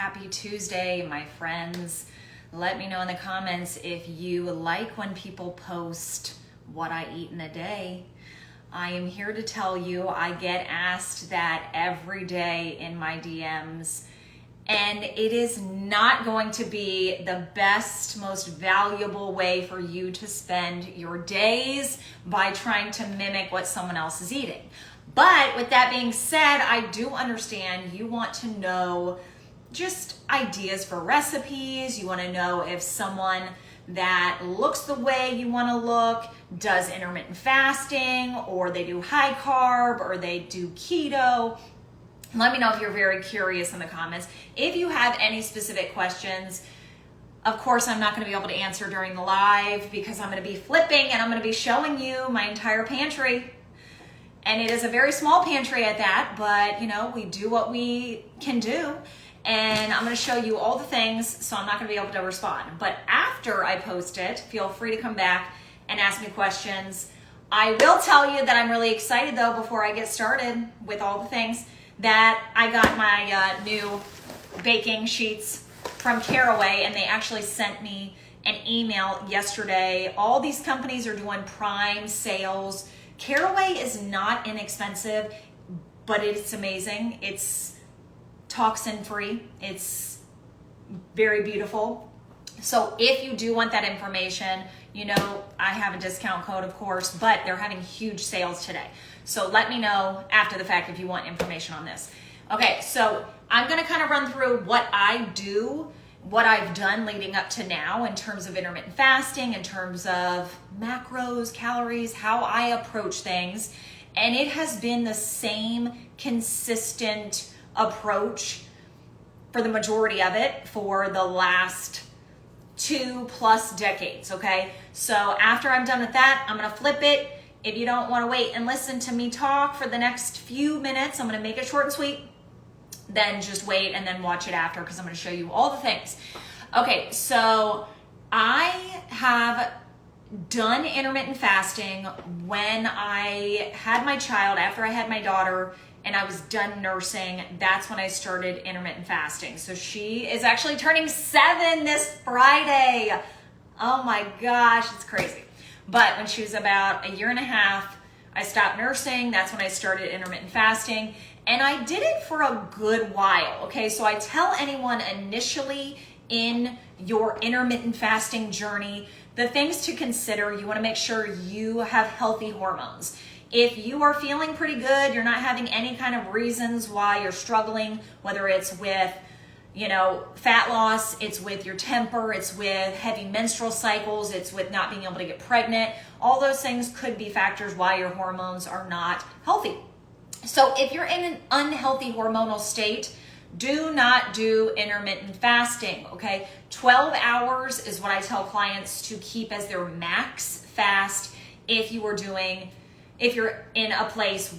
Happy Tuesday, my friends. Let me know in the comments if you like when people post what I eat in a day. I am here to tell you I get asked that every day in my DMs, and it is not going to be the best, most valuable way for you to spend your days by trying to mimic what someone else is eating. But with that being said, I do understand you want to know just ideas for recipes. You want to know if someone that looks the way you want to look does intermittent fasting, or they do high carb, or they do keto. Let me know if you're very curious in the comments. If you have any specific questions, of course, I'm not going to be able to answer during the live because I'm going to be flipping and I'm going to be showing you my entire pantry. And it is a very small pantry at that, but you know, we do what we can do. And I'm going to show you all the things, so I'm not going to be able to respond. But after I post it, feel free to come back and ask me questions. I will tell you that I'm really excited though, before I get started with all the things, that I got my new baking sheets from Caraway, and they actually sent me an email yesterday. All these companies are doing Prime sales. Caraway is not inexpensive, but it's amazing. It's toxin free. It's very beautiful. So if you do want that information, you know, I have a discount code, of course, but they're having huge sales today. So let me know after the fact if you want information on this. Okay, so I'm going to kind of run through what I do, what I've done leading up to now in terms of intermittent fasting, in terms of macros, calories, how I approach things. And it has been the same consistent approach for the majority of it for the last 2+ decades, okay? So after I'm done with that, I'm gonna flip it. If you don't wanna wait and listen to me talk for the next few minutes, I'm gonna make it short and sweet. Then just wait and then watch it after, because I'm going to show you all the things. Okay, so I have done intermittent fasting when I had my child, after I had my daughter, and I was done nursing. That's when I started intermittent fasting. So she is actually turning 7 this Friday. Oh my gosh, it's crazy. But when she was about 1.5 years, I stopped nursing. That's when I started intermittent fasting. And I did it for a good while, okay? So I tell anyone initially in your intermittent fasting journey, the things to consider: you wanna make sure you have healthy hormones. If you are feeling pretty good, you're not having any kind of reasons why you're struggling, whether it's with, you know, fat loss, it's with your temper, it's with heavy menstrual cycles, it's with not being able to get pregnant, all those things could be factors why your hormones are not healthy. So if you're in an unhealthy hormonal state, do not do intermittent fasting, okay? 12 hours is what I tell clients to keep as their max fast if you're in a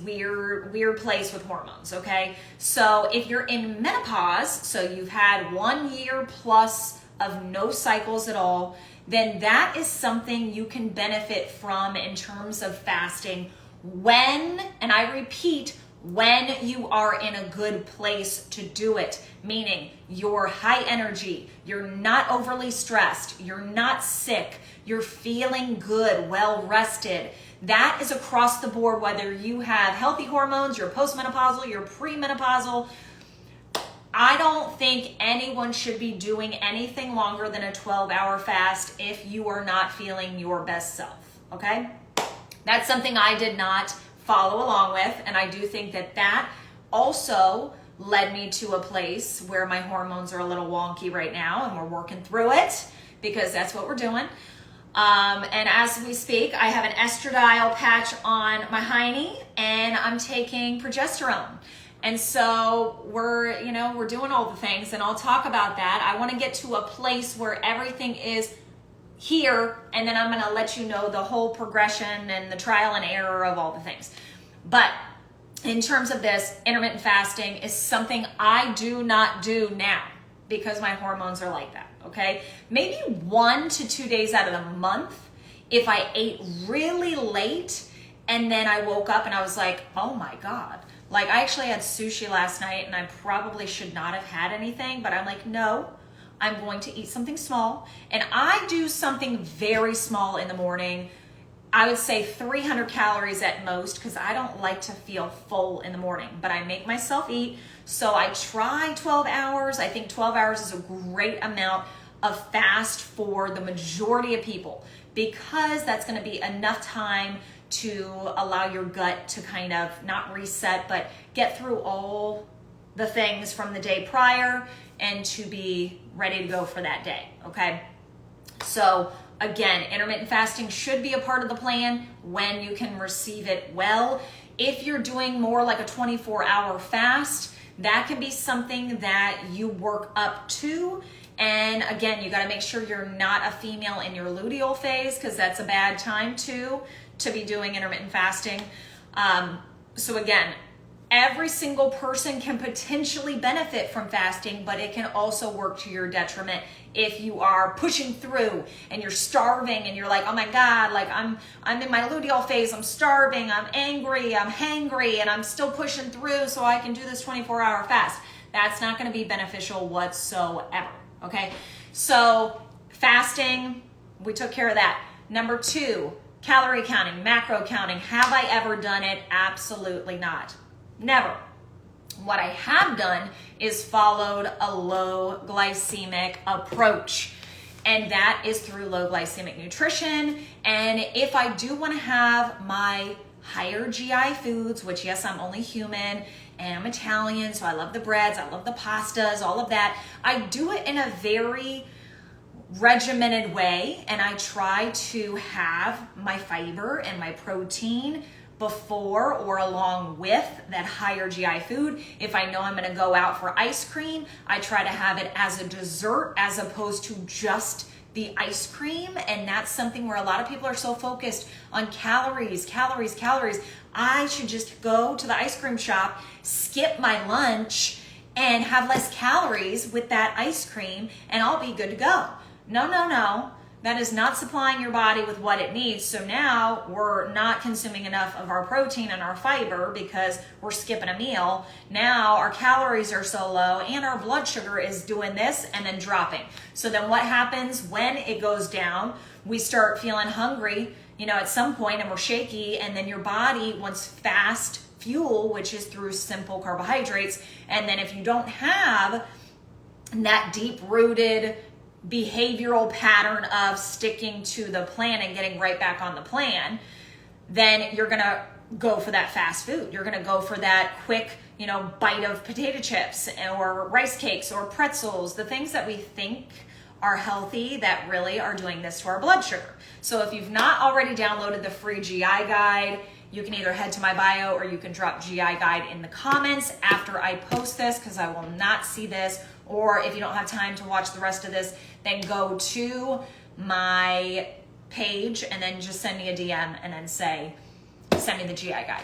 weird place with hormones, okay? So if you're in menopause, so you've had 1 year plus of no cycles at all, then that is something you can benefit from in terms of fasting when, and I repeat, when you are in a good place to do it, meaning you're high energy, you're not overly stressed, you're not sick, you're feeling good, well rested. That is across the board, whether you have healthy hormones, you're postmenopausal, you're premenopausal. I don't think anyone should be doing anything longer than a 12-hour fast if you are not feeling your best self, okay? That's something I did not follow along with, and I do think that that also led me to a place where my hormones are a little wonky right now, and we're working through it because that's what we're doing. And as we speak, I have an estradiol patch on my hiney, and I'm taking progesterone. And so we're doing all the things, and I'll talk about that. I want to get to a place where everything is here, and then I'm going to let you know the whole progression and the trial and error of all the things. But in terms of this, intermittent fasting is something I do not do now because my hormones are like that, okay? Maybe 1 to 2 days out of the month, if I ate really late and then I woke up and I was like, oh my God, Like, I actually had sushi last night and I probably should not have had anything, but I'm like, no, I'm going to eat something small. And I do something very small in the morning. I would say 300 calories at most, because I don't like to feel full in the morning, but I make myself eat. So I try 12 hours. I think 12 hours is a great amount of fast for the majority of people, because that's going to be enough time to allow your gut to kind of not reset, but get through all the things from the day prior and to be ready to go for that day, okay? So again, intermittent fasting should be a part of the plan when you can receive it well. If you're doing more like a 24-hour fast, that can be something that you work up to. And again, you got to make sure you're not a female in your luteal phase, because that's a bad time to be doing intermittent fasting. So again, every single person can potentially benefit from fasting, but it can also work to your detriment if you are pushing through and you're starving and you're like, oh my God, like I'm in my luteal phase, I'm starving, I'm angry, I'm hangry, and I'm still pushing through so I can do this 24-hour fast. That's not going to be beneficial whatsoever, okay? So fasting, we took care of that. Number 2, calorie counting, macro counting. Have I ever done it? Absolutely not. Never. What I have done is followed a low glycemic approach, and that is through low glycemic nutrition. And if I do want to have my higher GI foods, which yes, I'm only human and I'm Italian, so I love the breads, I love the pastas, all of that, I do it in a very regimented way, and I try to have my fiber and my protein before or along with that higher GI food. If I know I'm going to go out for ice cream, I try to have it as a dessert as opposed to just the ice cream. And that's something where a lot of people are so focused on calories. I should just go to the ice cream shop, skip my lunch, and have less calories with that ice cream, and I'll be good to go. No. That is not supplying your body with what it needs. So now we're not consuming enough of our protein and our fiber because we're skipping a meal. Now our calories are so low and our blood sugar is doing this and then dropping. So then what happens when it goes down? We start feeling hungry, at some point, and we're shaky, and then your body wants fast fuel, which is through simple carbohydrates. And then if you don't have that deep-rooted behavioral pattern of sticking to the plan and getting right back on the plan, then you're gonna go for that fast food. You're gonna go for that quick, bite of potato chips or rice cakes or pretzels, the things that we think are healthy that really are doing this to our blood sugar. So if you've not already downloaded the free GI guide, you can either head to my bio or you can drop GI guide in the comments after I post this, because I will not see this. Or if you don't have time to watch the rest of this, then go to my page and then just send me a DM and then send me the GI guide.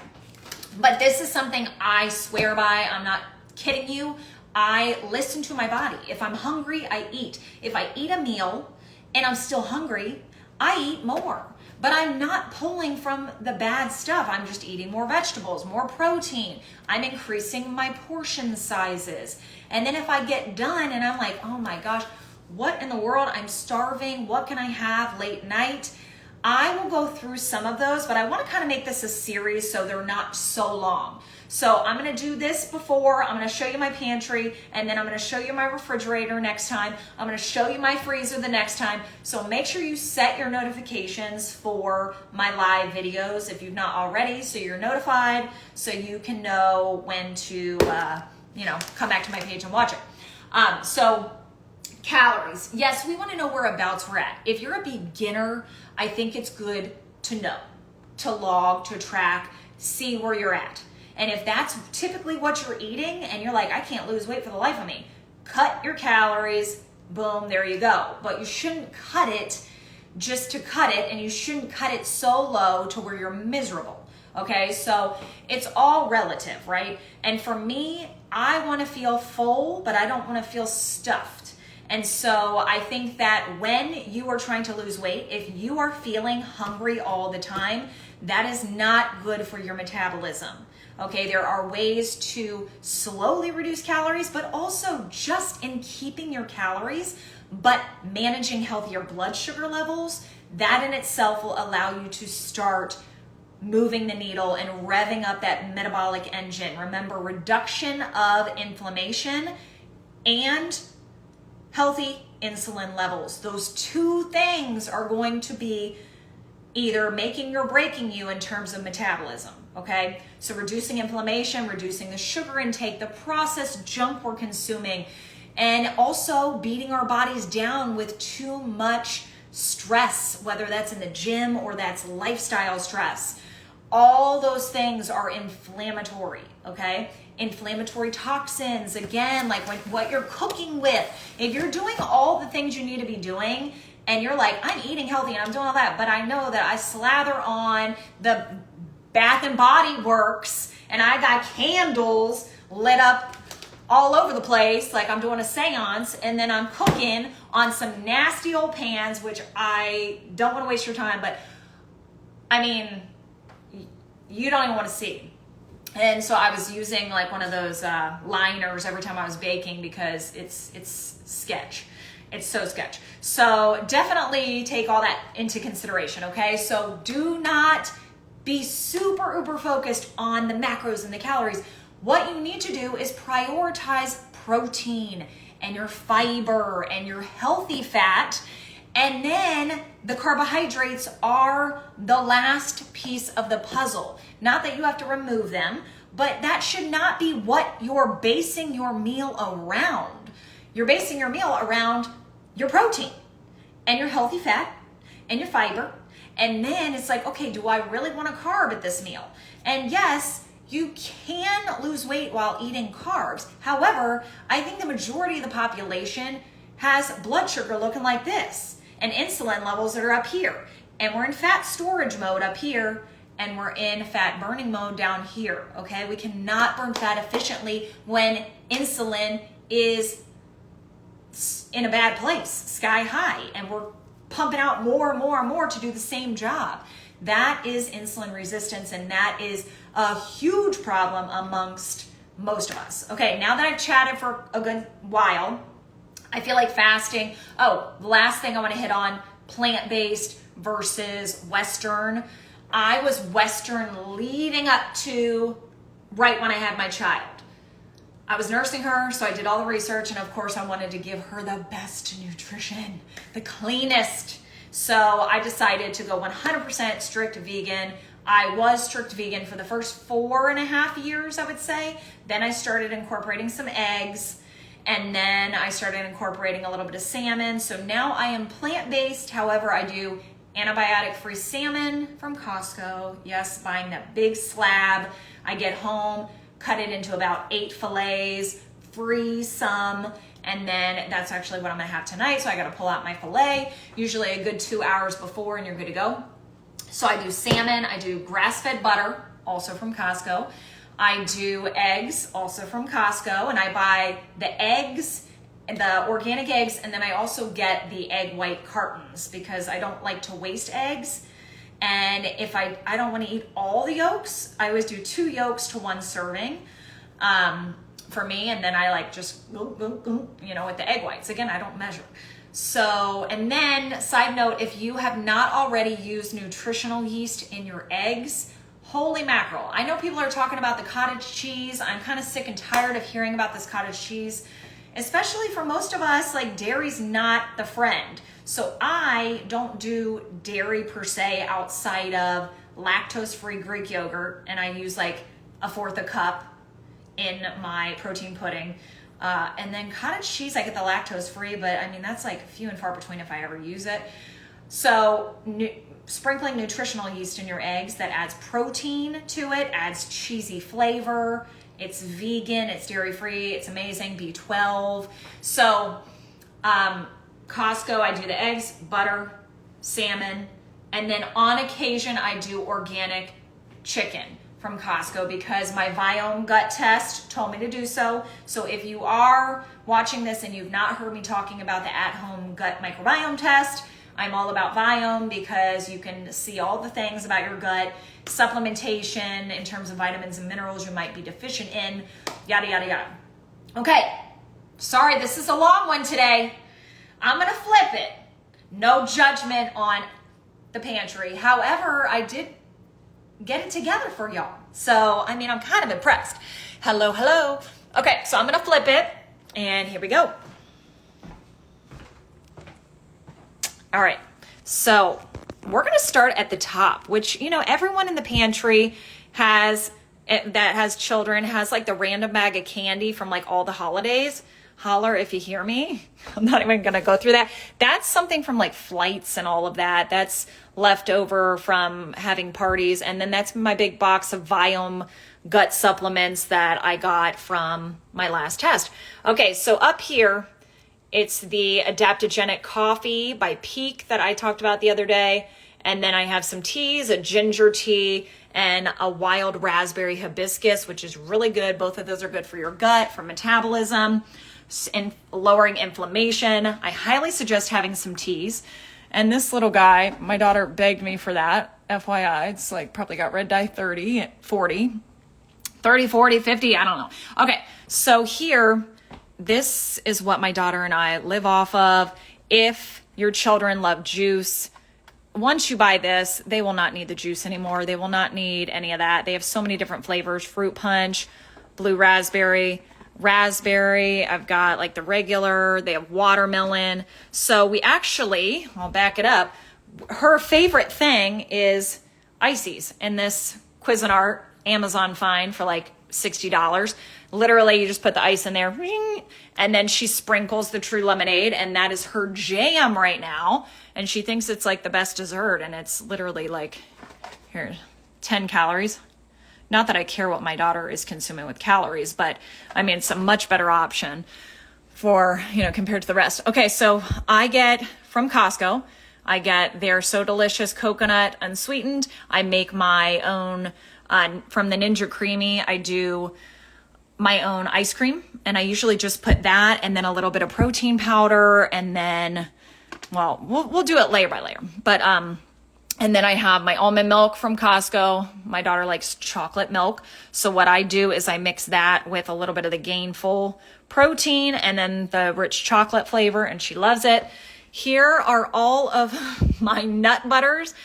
But this is something I swear by. I'm not kidding you. I listen to my body. If I'm hungry, I eat. If I eat a meal and I'm still hungry, I eat more. But I'm not pulling from the bad stuff. I'm just eating more vegetables, more protein. I'm increasing my portion sizes. And then if I get done and I'm like, oh my gosh, what in the world? I'm starving. What can I have late night? I will go through some of those, but I want to kind of make this a series so they're not so long. So I'm going to do this before. I'm going to show you my pantry, and then I'm going to show you my refrigerator next time. I'm going to show you my freezer the next time. So make sure you set your notifications for my live videos if you've not already, so you're notified, so you can know when to, come back to my page and watch it. So calories. Yes, we want to know whereabouts we're at. If you're a beginner, I think it's good to know, to log, to track, see where you're at. And if that's typically what you're eating and you're like, I can't lose weight for the life of me, cut your calories, boom, there you go. But you shouldn't cut it just to cut it, and you shouldn't cut it so low to where you're miserable, okay? So it's all relative, right? And for me, I want to feel full, but I don't want to feel stuffed. And so I think that when you are trying to lose weight, if you are feeling hungry all the time, that is not good for your metabolism. Okay, there are ways to slowly reduce calories, but also just in keeping your calories, but managing healthier blood sugar levels. That in itself will allow you to start moving the needle and revving up that metabolic engine. Remember, reduction of inflammation and healthy insulin levels. Those two things are going to be either making or breaking you in terms of metabolism, okay? So reducing inflammation, reducing the sugar intake, the processed junk we're consuming, and also beating our bodies down with too much stress, whether that's in the gym or that's lifestyle stress. All those things are inflammatory, okay? Inflammatory toxins, again, like what you're cooking with. If you're doing all the things you need to be doing, and you're like, I'm eating healthy and I'm doing all that, but I know that I slather on the Bath and Body Works and I got candles lit up all over the place, like I'm doing a seance, and then I'm cooking on some nasty old pans, which I don't want to waste your time, but I mean, you don't even want to see. And so I was using like one of those liners every time I was baking because it's sketch. It's so sketch. So definitely take all that into consideration, okay? So do not be super uber focused on the macros and the calories. What you need to do is prioritize protein and your fiber and your healthy fat. And then the carbohydrates are the last piece of the puzzle. Not that you have to remove them, but that should not be what you're basing your meal around. You're basing your meal around your protein and your healthy fat and your fiber. And then it's like, okay, do I really want a carb at this meal? And yes, you can lose weight while eating carbs. However, I think the majority of the population has blood sugar looking like this and insulin levels that are up here. And we're in fat storage mode up here, and we're in fat burning mode down here, okay? We cannot burn fat efficiently when insulin is in a bad place, sky high, and we're pumping out more and more and more to do the same job. That is insulin resistance, and that is a huge problem amongst most of us. Okay, now that I've chatted for a good while, I feel like fasting. Oh, the last thing I want to hit on, plant-based versus Western. I was Western leading up to right when I had my child. I was nursing her, so I did all the research, and of course I wanted to give her the best nutrition, the cleanest. So I decided to go 100% strict vegan. I was strict vegan for the first 4.5 years, I would say. Then I started incorporating some eggs, and then I started incorporating a little bit of salmon. So now I am plant-based. However, I do antibiotic-free salmon from Costco. Yes, buying that big slab. I get home, cut it into about 8 fillets, freeze some, and then that's actually what I'm gonna have tonight. So I gotta pull out my fillet, usually a good 2 hours before, and you're good to go. So I do salmon, I do grass-fed butter, also from Costco. I do eggs, also from Costco, and I buy the eggs, the organic eggs, and then I also get the egg white cartons because I don't like to waste eggs. And if I don't want to eat all the yolks, I always do 2 yolks to 1 serving for me. And then I like just, with the egg whites. Again, I don't measure. So, and then side note, if you have not already used nutritional yeast in your eggs, holy mackerel. I know people are talking about the cottage cheese. I'm kind of sick and tired of hearing about this cottage cheese, especially for most of us, like dairy's not the friend. So I don't do dairy per se outside of lactose-free Greek yogurt, and I use like 1/4 cup in my protein pudding. And then cottage cheese, I get the lactose-free, but I mean, that's like few and far between if I ever use it. So sprinkling nutritional yeast in your eggs, that adds protein to it, adds cheesy flavor. It's vegan, it's dairy-free, it's amazing, B12. So, Costco, I do the eggs, butter, salmon, and then on occasion I do organic chicken from Costco because my Viome gut test told me to do so. So if you are watching this and you've not heard me talking about the at-home gut microbiome test, I'm all about Viome because you can see all the things about your gut, supplementation in terms of vitamins and minerals you might be deficient in, yada, yada, yada. Okay, sorry, this is a long one today. I'm gonna flip it. No judgment on the pantry. However, I did get it together for y'all. So, I mean, I'm kind of impressed. Hello, hello. Okay, so I'm gonna flip it, and here we go. All right, so we're gonna start at the top, which, you know, everyone in the pantry that has children has like the random bag of candy from like all the holidays. Holler if you hear me. I'm not even gonna go through that. That's something from like flights and all of that. That's left over from having parties. And then that's my big box of Viome gut supplements that I got from my last test. Okay, so up here, it's the Adaptogenic Coffee by Peak that I talked about the other day. And then I have some teas, a ginger tea, and a wild raspberry hibiscus, which is really good. Both of those are good for your gut, for metabolism, and lowering inflammation. I highly suggest having some teas. And this little guy, my daughter begged me for that. FYI, it's like probably got red dye 30, 40, 50, I don't know. Okay, so here, this is what my daughter and I live off of. If your children love juice, once you buy this, they will not need the juice anymore. They will not need any of that. They have so many different flavors: fruit punch, blue raspberry, I've got like the regular, they have watermelon. So we actually, I'll back it up, her favorite thing is ices, and this Cuisinart Amazon find for like $60. Literally, you just put the ice in there, and then she sprinkles the True Lemonade, and that is her jam right now. And she thinks it's like the best dessert, and it's literally like, here, 10 calories. Not that I care what my daughter is consuming with calories, but I mean, it's a much better option for, you know, compared to the rest. Okay, so I get from Costco, I get their So Delicious Coconut Unsweetened. I make my own, from the Ninja Creamy, I do my own ice cream, and I usually just put that and then a little bit of protein powder, and then, well, we'll do it layer by layer. But, and then I have my almond milk from Costco. My daughter likes chocolate milk. So what I do is I mix that with a little bit of the Gainful protein and then the rich chocolate flavor, and she loves it. Here are all of my nut butters.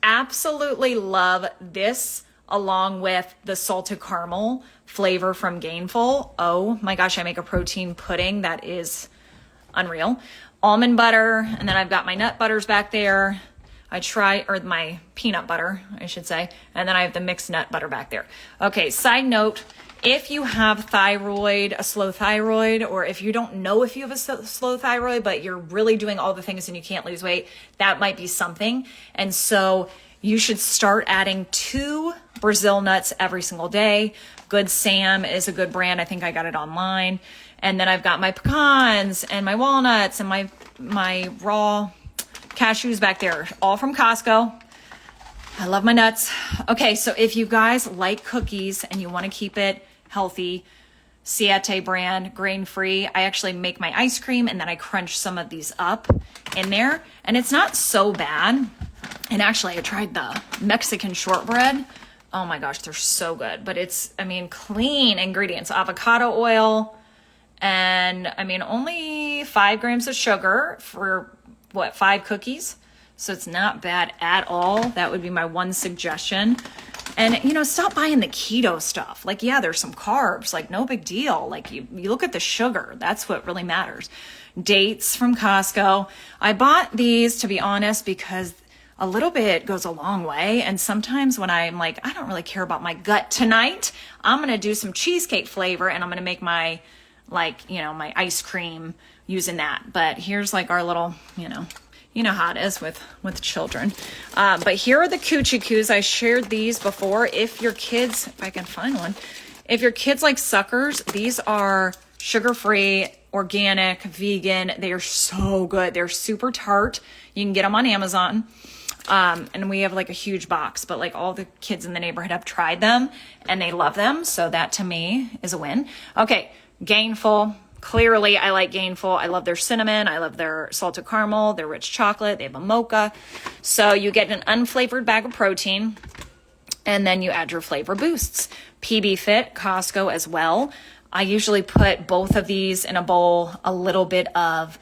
Absolutely love this, along with the salted caramel flavor from Gainful. Oh my gosh, I make a protein pudding that is unreal. Almond butter, and then I've got my nut butters back there. Or my peanut butter, I should say. And then I have the mixed nut butter back there. Okay, side note, if you have thyroid, a slow thyroid, or if you don't know if you have a slow thyroid, but you're really doing all the things and you can't lose weight, that might be something. And so you should start adding 2 Brazil nuts every single day. Good Sam is a good brand. I think I got it online. And then I've got my pecans and my walnuts and my raw cashews back there, all from Costco. I love my nuts. Okay, so if you guys like cookies and you want to keep it healthy, Siete brand, grain-free, I actually make my ice cream and then I crunch some of these up in there, and it's not so bad. And actually, I tried the Mexican shortbread. Oh my gosh, they're so good. But it's, I mean, clean ingredients, avocado oil, and I mean, only 5 grams of sugar for 5 cookies. So it's not bad at all. That would be my one suggestion. And, you know, stop buying the keto stuff. Like, yeah, there's some carbs, like no big deal. Like you look at the sugar, that's what really matters. Dates from Costco. I bought these, to be honest, because a little bit goes a long way. And sometimes when I'm like, I don't really care about my gut tonight, I'm going to do some cheesecake flavor and I'm going to make my, like, you know, my ice cream using that. But here's like our little, you know how it is with children. But here are the Coochie Coos. I shared these before. If your kids, if I can find one, if your kids like suckers, these are sugar-free, organic, vegan. They are so good. They're super tart. You can get them on Amazon. And we have like a huge box, but like all the kids in the neighborhood have tried them and they love them. So that to me is a win. Okay. Gainful, clearly I like Gainful. I love their cinnamon. I love their salted caramel, their rich chocolate. They have a mocha. So you get an unflavored bag of protein, and then you add your flavor boosts. PB Fit, Costco as well. I usually put both of these in a bowl, a little bit of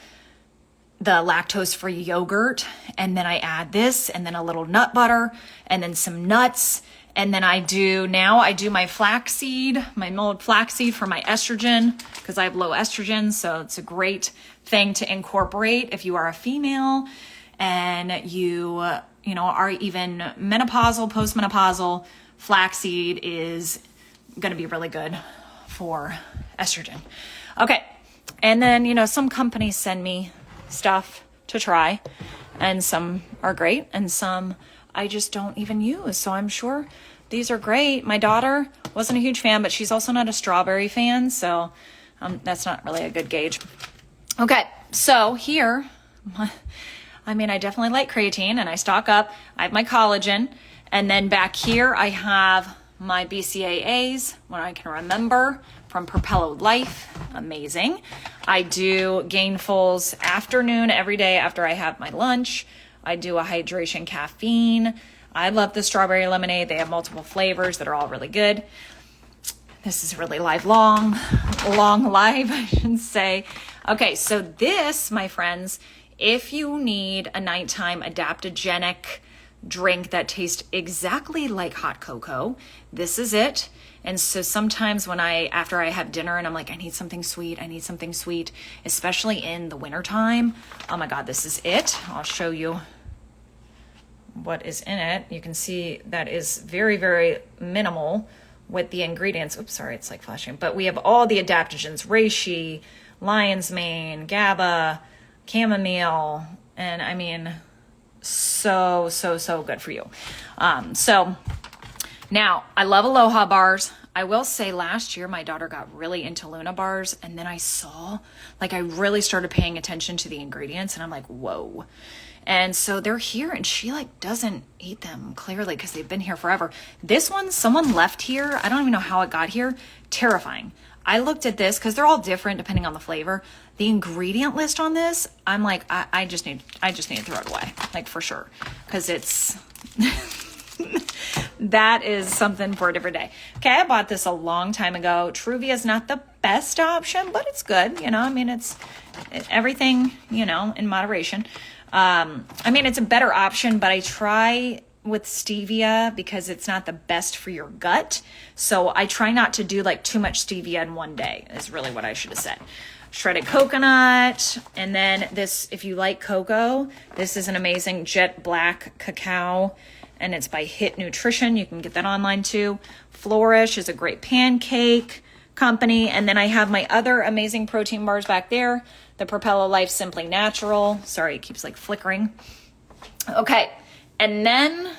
the lactose-free yogurt, and then I add this, and then a little nut butter, and then some nuts. And then I do my flaxseed, my milled flaxseed for my estrogen, because I have low estrogen. So it's a great thing to incorporate if you are a female and you are even menopausal, postmenopausal. Flaxseed is going to be really good for estrogen. Okay. And then, some companies send me stuff to try, and some are great and some I just don't even use. So I'm sure these are great. My daughter wasn't a huge fan, but she's also not a strawberry fan. So that's not really a good gauge. Okay. So here, I definitely like creatine, and I stock up. I have my collagen, and then back here I have my BCAAs when I can remember from Propello Life. Amazing. I do Gainful's afternoon every day after I have my lunch. I do a hydration caffeine. I love the strawberry lemonade. They have multiple flavors that are all really good. This is really long live, I should say. Okay, so this, my friends, if you need a nighttime adaptogenic drink that tastes exactly like hot cocoa, this is it. And so sometimes after I have dinner and I'm like, I need something sweet, especially in the wintertime. Oh my God, this is it. I'll show you what is in it. You can see that is very, very minimal with the ingredients. Oops, sorry, it's like flashing. But we have all the adaptogens, reishi, lion's mane, GABA, chamomile, and so good for you. So now I love Aloha bars. I will say last year my daughter got really into Luna bars, and then I saw, I really started paying attention to the ingredients, and I'm like, whoa. And so they're here, and she doesn't eat them clearly because they've been here forever. This one, someone left here. I don't even know how it got here. Terrifying. I looked at this because they're all different depending on the flavor. The ingredient list on this, I'm like, I just need to throw it away, for sure, because it's that is something for a different day. Okay, I bought this a long time ago. Truvia is not the best option, but it's good. It's everything, in moderation. It's a better option, but I try with stevia because it's not the best for your gut. So I try not to do too much stevia in one day is really what I should have said. Shredded coconut. And then this, if you like cocoa, this is an amazing jet black cacao, and it's by Hit Nutrition. You can get that online too. Flourish is a great pancake company. And then I have my other amazing protein bars back there. The Propello Life Simply Natural. Sorry, it keeps flickering. Okay. And then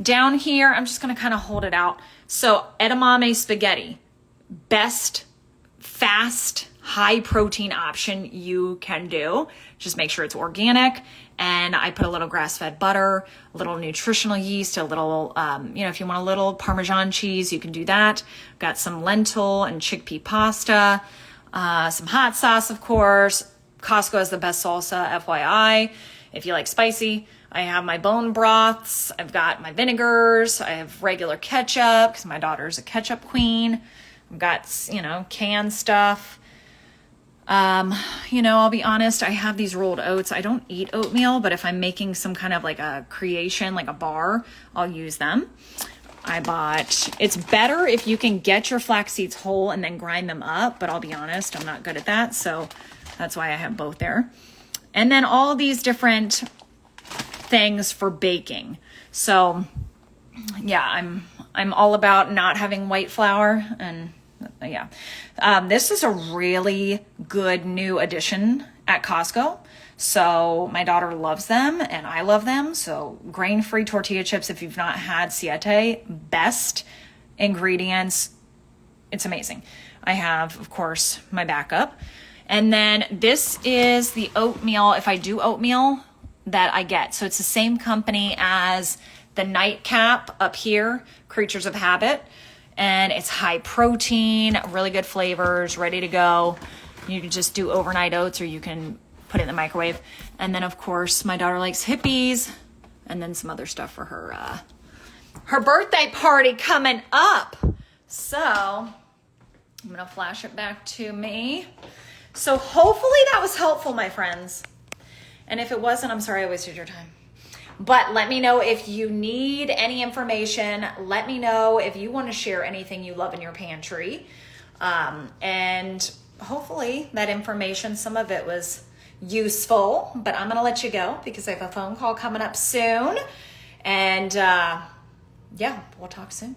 down here, I'm just going to kind of hold it out. So edamame spaghetti, best, fast, high protein option you can do. Just make sure it's organic. And I put a little grass-fed butter, a little nutritional yeast, a little, if you want a little Parmesan cheese, you can do that. Got some lentil and chickpea pasta, some hot sauce, of course. Costco has the best salsa, FYI. If you like spicy, I have my bone broths. I've got my vinegars. I have regular ketchup because my daughter's a ketchup queen. I've got, canned stuff. I'll be honest, I have these rolled oats. I don't eat oatmeal, but if I'm making some kind of a creation, a bar, I'll use them. It's better if you can get your flax seeds whole and then grind them up, but I'll be honest, I'm not good at that. So that's why I have both there. And then all these different things for baking. So yeah, I'm all about not having white flour, and yeah. This is a really good new addition at Costco. So my daughter loves them and I love them. So grain-free tortilla chips, if you've not had Siete, best ingredients. It's amazing. I have, of course, my backup. And then this is the oatmeal, if I do oatmeal, that I get. So it's the same company as the nightcap up here, Creatures of Habit. And it's high protein, really good flavors, ready to go. You can just do overnight oats, or you can put it in the microwave. And then of course my daughter likes hippies, and then some other stuff for her birthday party coming up. So I'm gonna flash it back to me. So hopefully that was helpful, my friends. And if it wasn't, I'm sorry I wasted your time. But let me know if you need any information. Let me know if you want to share anything you love in your pantry. And hopefully that information, some of it was useful. But I'm going to let you go because I have a phone call coming up soon. And yeah, we'll talk soon.